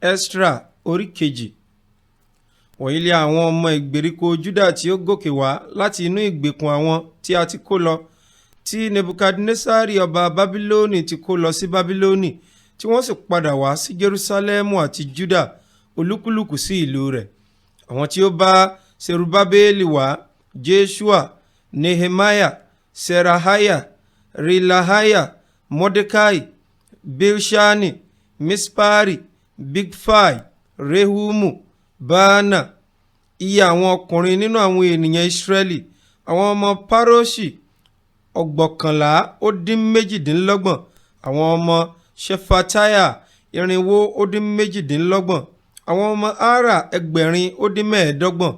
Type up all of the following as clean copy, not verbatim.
Esra orí kejì. Wọ̀nyí lé àwọn ọmọ ìgbèríko Júdà tí ó gòkè wá láti inú ìgbèkùn àwọn tí a ti kó lọ, tí Nebukadnesari ọba Bábílónì ti kó lọ sí Bábílónì, tí wọ́n sì padà wá sí Jerúsálẹ́mù àti Júdà, olúkúlùkù sí ìlú rẹ̀. Àwọn tí ó bá Zerubbabeli wá: Jeshua, Nehemiah, Serahiah, Relaiah, Mordecai, Bilshani, Mispari, Bigfai, Rehumu, Baana. Iye àwọn ọkùnrin nínú àwọn ènìyàn Israẹli, àwọn ọmọ Paroṣi 818. Àwọn ọmọ Ṣefatiah 428. àwọn ọmọ Ara 1015.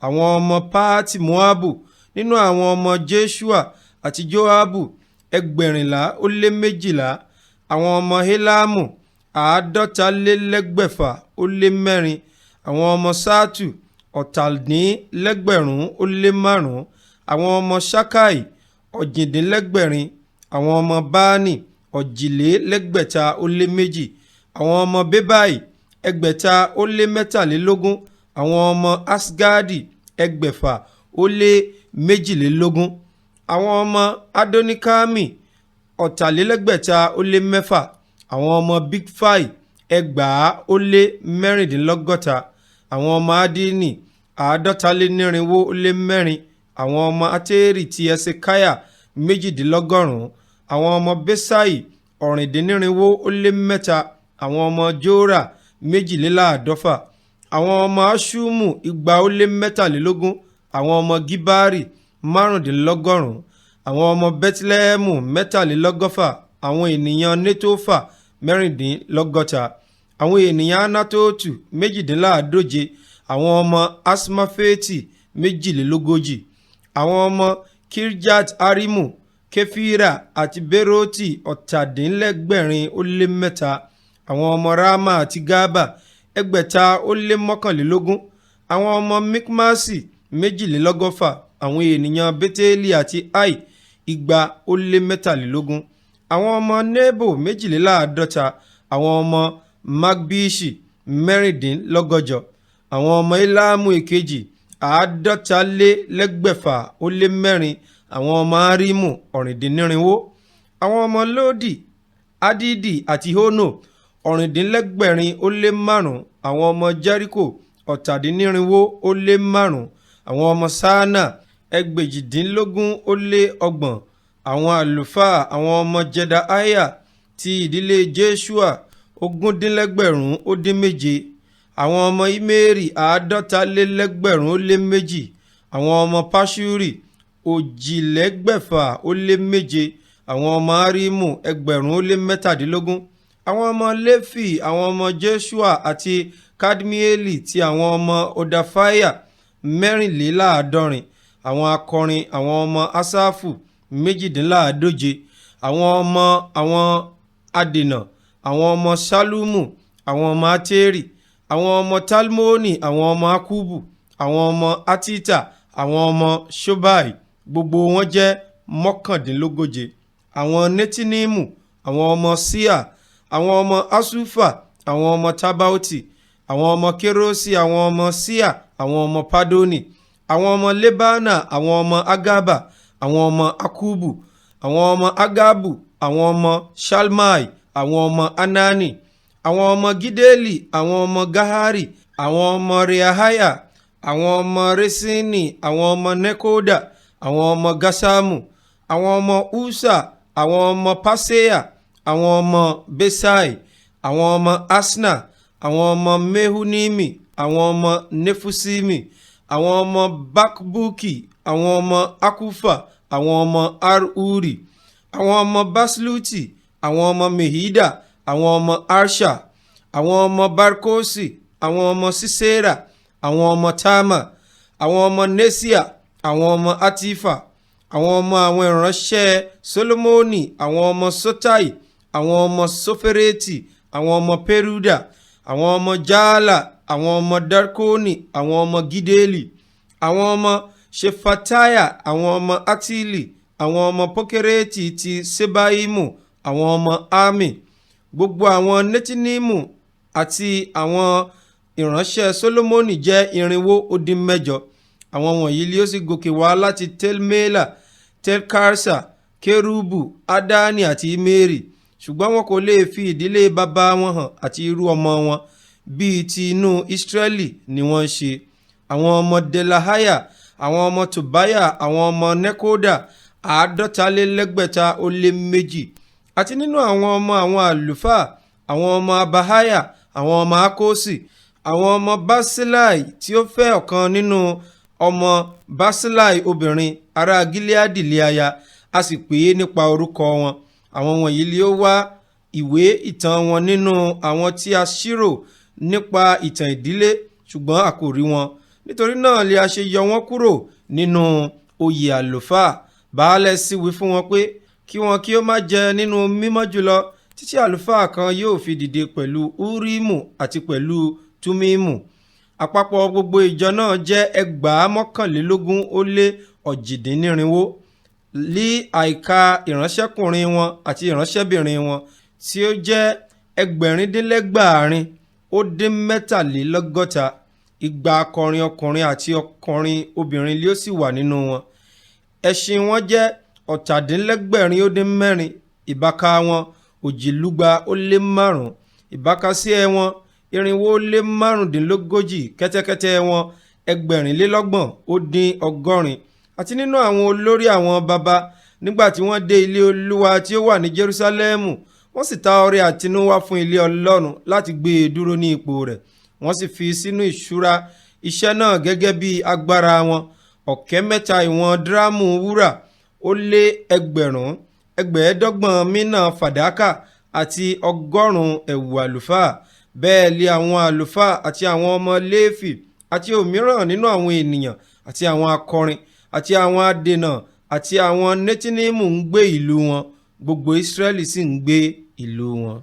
àwọn ọmọ Pahati Moabu nínú àwọn ọmọ Jeshua àti Joabu 1412. àwọn ọmọ Helamu 604. àwọn ọmọ Satu 605. àwọn ọmọ Ṣakai 800. àwọn ọmọ Bani 602. àwọn ọmọ Bebai 623. àwọn ọmọ Asgadi 622. àwọn ọmọ Adonikami 606. àwọn ọmọ Bigfai 616. àwọn ọmọ Adini 404. àwọn ọmọ Ateri ti Esekaya 180. àwọn ọmọ Besai 403. àwọn ọmọ Jora 152. àwọn ọmọ Ashumu 243. àwọn ọmọ Gibari 95. àwọn ọmọ Betlehemu 164. àwọn ènìyàn Netofa 160. àwọn ènìyàn Anatotu 118. àwọn ọmọ Asmafeti 140. àwọn ọmọ Kirjat Arimu, Kefira àti Beroti 703. àwọn ọmọ Rama àti Gaba 611. àwọn ọmọ Mikmasi 120. àwọn ènìyàn Beteli àti Ai 243. àwọn ọmọ Nebo 52. àwọn ọmọ Magbishi 116. àwọn ọmọ Elamu èkejì 604. àwọn ọmọ Arimu 400. àwọn ọmọ Lodi, Adidi àti Hono 405. àwọn ọmọ Jericho 405. àwọn ọmọ Sana 1830. àwọn àlùfáà: àwọn ọmọ Jedaiah ti ìdílé Jeshua 1,000,007. àwọn ọmọ Imeri 1,000,002. àwọn ọmọ Pashuri 1,607. àwọn ọmọ Arimu 1,017. àwọn ọmọ Lefi: àwọn ọmọ Jeshua àti Kadmieli ti àwọn ọmọ Odafaya 450. àwọn akọrin: àwọn ọmọ Asafu 118. àwọn ọmọ àwọn adènà: àwọn ọmọ Ṣalumu, àwọn ọmọ Ateri, àwọn ọmọ Talmoni, àwọn ọmọ Akubu, àwọn ọmọ Atita, àwọn ọmọ Shobai, gbogbo wọn jẹ́ 139. àwọn Netinimu: àwọn ọmọ Sia, àwọn ọmọ Asufa, àwọn ọmọ Tabauti, àwọn ọmọ Kerosi, àwọn ọmọ Sia, àwọn ọmọ Padoni, àwọn ọmọ Lebana, àwọn ọmọ Agaba, àwọn ọmọ Akubu, àwọn ọmọ Agabu, àwọn ọmọ Shalmai, àwọn ọmọ Anani, àwọn ọmọ Gideli, àwọn ọmọ Gahari, àwọn ọmọ Reahaya, àwọn ọmọ Resini, àwọn ọmọ Nekoda, àwọn ọmọ Gasamu, àwọn ọmọ Usa, àwọn ọmọ Pasea, àwọn ọmọ Besai, àwọn ọmọ Asna, àwọn ọmọ Mehunimi, àwọn ọmọ Nefusimi, àwọn ọmọ Bakbuki, àwọn ọmọ Akufa, àwọn ọmọ Aruri, àwọn ọmọ Basluti, àwọn ọmọ Mehida, àwọn ọmọ Arsha, àwọn ọmọ Barkosi, àwọn ọmọ Sisera, àwọn ọmọ Tama, àwọn ọmọ Nesia, àwọn ọmọ Atifa, àwọn ọmọ àwọn ìránṣẹ́ Solomoni, àwọn ọmọ Sotai, àwọn ọmọ Sofereti, àwọn ọmọ Peruda, àwọn ọmọ Jaala, àwọn ọmọ Darkoni, àwọn ọmọ Gideli, àwọn ọmọ Shefatiah, àwọn ọmọ Atili, àwọn ọmọ Pokereti ti Sebaimu, àwọn ọmọ Ami. gbogbo àwọn Netinimu àti àwọn ìránṣẹ́ Sólómọ́nì jẹ́ 416. Àwọn wọ̀nyí ni ó sì gòkè wá láti Telmela, Telkarsa, Kerubu, Adani àti Imeri, ṣùgbọ́n wọn kò lè fi ìdílé bàbá wọn hàn àti irú ọmọ wọn bíi ti inú Israẹli ni wọ́n ṣe. Àwọn ọmọ Delahaya, àwọn ọmọ Tobaya, àwọn ọmọ Nekoda 652. Àti nínú àwọn ọmọ àwọn àlùfáà, àwọn ọmọ Abahaya, àwọn ọmọ Akosi, àwọn ọmọ Basilai tí ó fẹ́ ọ̀kan nínú ọmọ Basilai obìnrin ará Gileadi lé aya, a sì pè é nípa orúkọ wọn. Àwọn wọ̀nyí ni ó wá ìwé ìtàn wọn nínú àwọn tí a ṣírò nípa ìtàn ìdílé, ṣùgbọ́n a kò rí wọn. Nítorí náà lè a ṣe yọ wọ́n kúrò nínú oyè àlùfáà. Baálẹ̀ sì wí fún wọn pé kí wọn kí ó má jẹ nínú mímọ́ jùlọ títí àlùfáà kan yóò fi dìde pẹ̀lú Úrímù àti pẹ̀lú Túmímù. Àpapọ̀ gbogbo ìjọ náà jẹ́ 2,138 lí àìka ìránṣẹ́kùnrin wọn àti ìránṣẹ́bìnrin wọn tí ó jẹ́ 6,453. Igba akọrin ọkùnrin àti ọkùnrin obìnrin ló sì wà nínú wọn. Ẹṣin wọn jẹ́ 7,416. Ìbáka wọn 2,205. Ìbákasíẹ̀ wọn 435. Kẹ́tẹ́kẹ́tẹ́ wọn 6,280. Àti nínú àwọn olórí àwọn baba, nígbà tí wọ́n dé ilé Olúwa tí ó wà ní Jerúsálẹ́mù, wọ́n sì ta ọrẹ àtinúwá fún ilé Ọlọ́run láti gbé e dúró ní ipò rẹ̀. Wọ́n sì fi sínú ìṣúra iṣẹ́ náà gẹ́gẹ́ bí agbára wọn 300 ìwọ̀n dírámù wúrà, ó lé 1,025 mínà fàdákà àti 100 ẹ̀wù àlùfáà. Bẹ́ẹ̀ lé àwọn àlùfáà àti àwọn ọmọ Léfì àti òmíràn nínú àwọn ènìyàn àti àwọn akọrin àti àwọn adènà àti àwọn Netinimu ń gbé ìlú wọn. Gbogbo Israẹli sì ń gbé ìlú wọn.